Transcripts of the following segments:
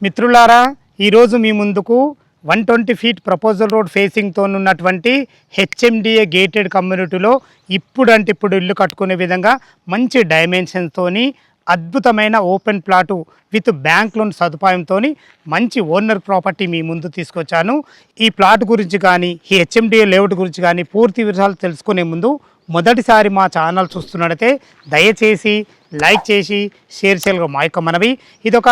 మిత్రులారా, ఈరోజు మీ ముందుకు 120 ఫీట్ ప్రపోజల్ రోడ్ ఫేసింగ్తో ఉన్నటువంటి హెచ్ఎండిఏ గేటెడ్ కమ్యూనిటీలో ఇప్పుడు ఇల్లు కట్టుకునే విధంగా మంచి డైమెన్షన్స్తోని అద్భుతమైన open plot with bank loan సదుపాయంతో మంచి ఓనర్ ప్రాపర్టీ మీ ముందు తీసుకొచ్చాను. ఈ ప్లాట్ గురించి కానీ ఈ హెచ్ఎండిఏ లేఅవుట్ గురించి కానీ పూర్తి వివరాలు తెలుసుకునే ముందు మొదటిసారి మా ఛానల్ చూస్తున్నట్టయితే దయచేసి లైక్ చేసి షేర్ చేయగల మా యొక్క మనవి. ఇదొక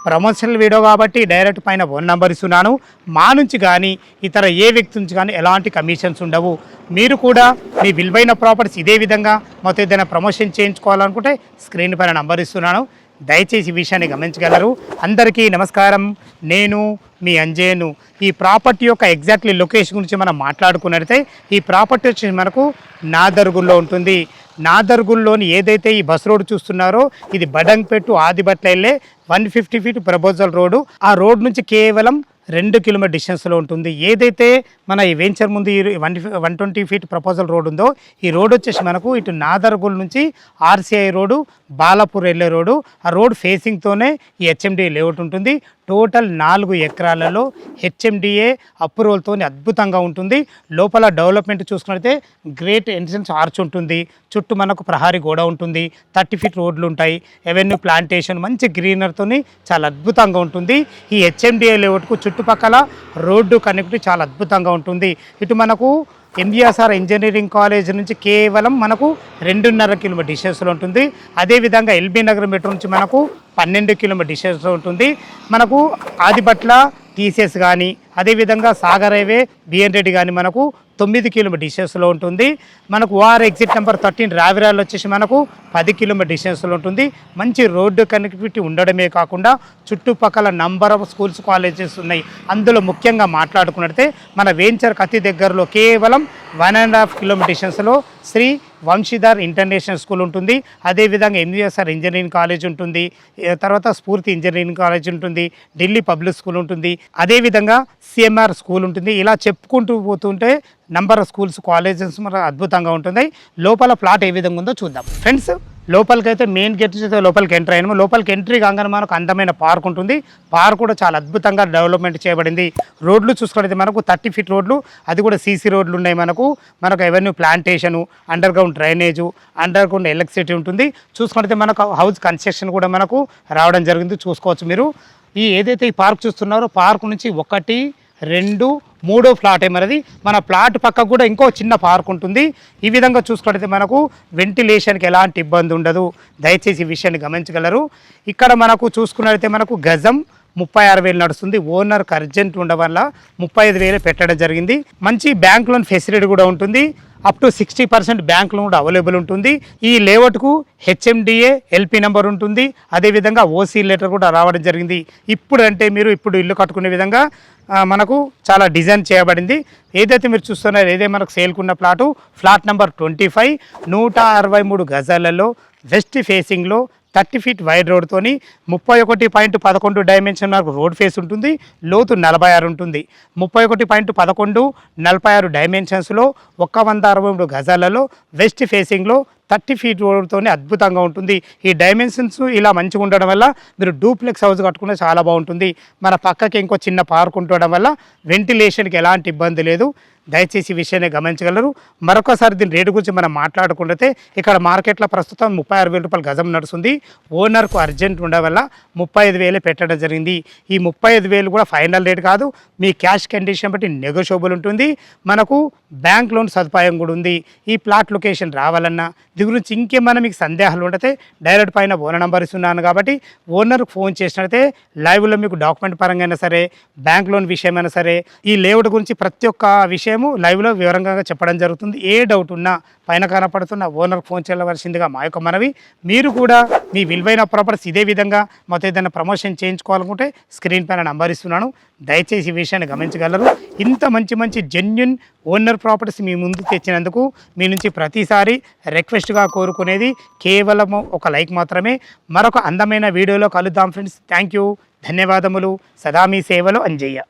ప్రమోషనల్ వీడియో కాబట్టి డైరెక్ట్ పైన ఫోన్ నెంబర్ ఇస్తున్నాను. మా నుంచి కానీ ఇతర ఏ వ్యక్తి నుంచి కానీ ఎలాంటి కమిషన్స్ ఉండవు. మీరు కూడా మీ విలువైన ప్రాపర్టీస్ ఇదే విధంగా మొత్తం ఏదైనా ప్రమోషన్ చేయించుకోవాలనుకుంటే స్క్రీన్ పైన నంబర్ ఇస్తున్నాను. దయచేసి ఈ విషయాన్ని గమనించగలరు. అందరికీ నమస్కారం, నేను మీ అంజయ్యను. ఈ ప్రాపర్టీ యొక్క ఎగ్జాక్ట్లీ లొకేషన్ గురించి మనం మాట్లాడుకున్నట్లయితే ఈ ప్రాపర్టీ వచ్చి మనకు నాదర్గుల్లో ఉంటుంది. నాదర్గుల్లోని ఏదైతే ఈ బస్ రోడ్ చూస్తున్నారో ఇది బడంగ్పేట ఆదిబట్ల వెళ్ళే 150 ఫీట్ ప్రపోజల్ రోడ్డు. ఆ రోడ్ నుంచి కేవలం 2 కిలోమీటర్ డిస్టెన్స్లో ఉంటుంది. ఏదైతే మన ఈ వెంచర్ ముందు ఈ 120 ఫీట్ ప్రపోజల్ రోడ్ ఉందో ఈ రోడ్ వచ్చేసి మనకు ఇటు నాదర్గుల్ నుంచి ఆర్సీఐ రోడ్డు బాలాపూర్ వెళ్ళే రోడ్డు. ఆ రోడ్ ఫేసింగ్తోనే ఈ హెచ్ఎండిఏ లేఅవుట్ ఉంటుంది. టోటల్ 4 ఎకరాలలో హెచ్ఎండిఏ అప్రూవల్తో అద్భుతంగా ఉంటుంది. లోపల డెవలప్మెంట్ చూసుకున్నట్లయితే గ్రేట్ ఎంట్రన్స్ ఆర్చ్ ఉంటుంది. చుట్టూ మనకు ప్రహారీ గోడ ఉంటుంది. 30 ఫీట్ రోడ్లు ఉంటాయి. ఎవెన్యూ ప్లాంటేషన్ మంచి గ్రీనర్తో చాలా అద్భుతంగా ఉంటుంది. ఈ హెచ్ఎండిఏ లేఅవుట్కు చుట్టుపక్కల రోడ్డు కనెక్టివిటీ చాలా అద్భుతంగా ఉంటుంది. ఇటు మనకు ఎంబీఎస్ఆర్ ఇంజనీరింగ్ కాలేజ్ నుంచి కేవలం మనకు 2.5 కిలోమీటర్ డిస్టెన్స్లో ఉంటుంది. అదేవిధంగా ఎల్బీ నగర్ మెట్రో నుంచి మనకు 12 కిలోమీటర్ డిస్టెన్స్లో ఉంటుంది. మనకు ఆదిబట్ల టీసీఎస్ కానీ అదేవిధంగా సాగర్ హైవే బిఎన్ రెడ్డి కానీ మనకు 9 కిలోమీటర్ డిస్టెన్స్లో ఉంటుంది. మనకు ఓఆర్ ఎగ్జిట్ నెంబర్ 13 రావిరాలు వచ్చేసి మనకు 10 కిలోమీటర్ డిస్టెన్స్లో ఉంటుంది. మంచి రోడ్డు కనెక్టివిటీ ఉండడమే కాకుండా చుట్టుపక్కల నంబర్ ఆఫ్ స్కూల్స్ కాలేజెస్ ఉన్నాయి. అందులో ముఖ్యంగా మాట్లాడుకున్నట్లయితే మన వెంచర్కి అతి దగ్గరలో కేవలం 1.5 కిలోమీటర్ డిస్టెన్స్లో శ్రీ వంశీధర్ ఇంటర్నేషనల్ స్కూల్ ఉంటుంది. అదేవిధంగా ఎంబీఎస్ఆర్ ఇంజనీరింగ్ కాలేజ్ ఉంటుంది. తర్వాత స్ఫూర్తి ఇంజనీరింగ్ కాలేజ్ ఉంటుంది. ఢిల్లీ పబ్లిక్ స్కూల్ ఉంటుంది. అదేవిధంగా సిఎంఆర్ స్కూల్ ఉంటుంది. ఇలా చెప్పుకుంటూ పోతుంటే నంబర్ ఆఫ్ స్కూల్స్ కాలేజెస్ మనకు అద్భుతంగా ఉంటుంది. లోపల ప్లాట్ ఏ విధంగా ఉందో చూద్దాం ఫ్రెండ్స్. లోపలికైతే మెయిన్ గేట్ నుంచి లోపలికి ఎంటర్ అయినాము. లోపలికి ఎంట్రీ కాగానే మనకు అందమైన పార్క్ ఉంటుంది. పార్క్ కూడా చాలా అద్భుతంగా డెవలప్మెంట్ చేయబడింది. రోడ్లు చూసుకుంటే మనకు 30 ఫీట్ రోడ్లు, అది కూడా సీసీ రోడ్లు ఉన్నాయి. మనకు avenue plantation, under ground drainage, under ground electricity ఉంటుంది. చూసుకుంటే మనకు హౌస్ కన్స్ట్రక్షన్ కూడా మనకు రావడం జరిగింది. చూసుకోవచ్చు మీరు. ఈ ఏదైతే ఈ పార్క్ చూస్తున్నారో పార్క్ నుంచి 1, 2, 3 ఫ్లాట్ ఏమన్నది మన ప్లాట్ పక్కకు కూడా ఇంకో చిన్న పార్క్ ఉంటుంది. ఈ విధంగా చూసుకుంటే మనకు వెంటిలేషన్కి ఎలాంటి ఇబ్బంది ఉండదు. దయచేసి ఈ విషయాన్ని గమనించగలరు. ఇక్కడ మనకు చూసుకున్నట్లయితే మనకు గజం 36,000 నడుస్తుంది. ఓనర్కి అర్జెంట్ ఉండడం వల్ల 35,000 పెట్టడం జరిగింది. మంచి బ్యాంక్ లోన్ ఫెసిలిటీ కూడా ఉంటుంది. అప్ టు 60% బ్యాంక్ లోన్ కూడా అవైలబుల్ ఉంటుంది. ఈ లేఅవుట్కు హెచ్ఎండిఏ ఎల్పి నెంబర్ ఉంటుంది. అదేవిధంగా ఓసీ లెటర్ కూడా రావడం జరిగింది. ఇప్పుడు ఇల్లు కట్టుకునే విధంగా మనకు చాలా డిజైన్ చేయబడింది. ఏదైతే మీరు చూస్తున్నారో ఏదైతే మనకు సేల్కున్న ఫ్లాట్ నెంబర్ 25 163 గజాలలో వెస్ట్ ఫేసింగ్లో 30 ఫీట్ వైడ్ రోడ్తోని 31.11 డైమెన్షన్ వరకు రోడ్ ఫేస్ ఉంటుంది. లోతు 46 ఉంటుంది. 31.11 46 డైమెన్షన్స్లో 163 గజాలలో వెస్ట్ ఫేసింగ్లో 30 ఫీట్ రోడ్తోనే అద్భుతంగా ఉంటుంది. ఈ డైమెన్షన్స్ ఇలా మంచిగా ఉండడం వల్ల మీరు డూప్లెక్స్ హౌస్ కట్టుకుంటే చాలా బాగుంటుంది. మన పక్కకి ఇంకో చిన్న పార్క్ ఉండడం వల్ల వెంటిలేషన్కి ఎలాంటి ఇబ్బంది లేదు. దయచేసి ఈ విషయాన్ని గమనించగలరు. మరొకసారి దీని రేటు గురించి మనం మాట్లాడుకుంటే ఇక్కడ మార్కెట్లో ప్రస్తుతం 36,000 రూపాయలు గజం నడుస్తుంది. ఓనర్కు అర్జెంట్ ఉండడం వల్ల 35,000 పెట్టడం జరిగింది. ఈ 35,000 కూడా ఫైనల్ రేట్ కాదు. మీ క్యాష్ కండిషన్ బట్టి నెగోషియబుల్ ఉంటుంది. మనకు బ్యాంక్ లోన్ సదుపాయం కూడా ఉంది. ఈ ప్లాట్ లొకేషన్ రావాలన్నా దీని గురించి ఇంకేమైనా మీకు సందేహాలు ఉంటే డైరెక్ట్ పైన ఓనర్ నెంబర్ ఇస్తున్నాను కాబట్టి ఓనర్కి ఫోన్ చేసినట్లయితే లైవ్లో మీకు డాక్యుమెంట్ పరంగా అయినా సరే బ్యాంక్ లోన్ విషయమైనా సరే ఈ లేఅవుట్ గురించి ప్రతి ఒక్క విషయము లైవ్లో వివరంగా చెప్పడం జరుగుతుంది. ఏ డౌట్ ఉన్నా పైన కనపడుతున్న ఓనర్కి ఫోన్ చేయవలసిందిగా మా యొక్క మనవి. మీరు కూడా మీ విలువైన ప్రాపర్టీస్ ఇదే విధంగా మొత్తం ఏదైనా ప్రమోషన్ చేయించుకోవాలనుకుంటే స్క్రీన్ పైన నంబర్ ఇస్తున్నాను. దయచేసి ఈ విషయాన్ని గమనించగలరు. ఇంత మంచి జెన్యున్ ఓనర్ ప్రాపర్టీస్ మీ ముందు తెచ్చినందుకు మీ నుంచి ప్రతిసారి రిక్వెస్ట్గా కోరుకునేది కేవలం ఒక లైక్ మాత్రమే. మరొక అందమైన వీడియోలో కలుద్దాం ఫ్రెండ్స్. థ్యాంక్ యూ, ధన్యవాదములు. సదా మీ సేవలో అంజయ్య.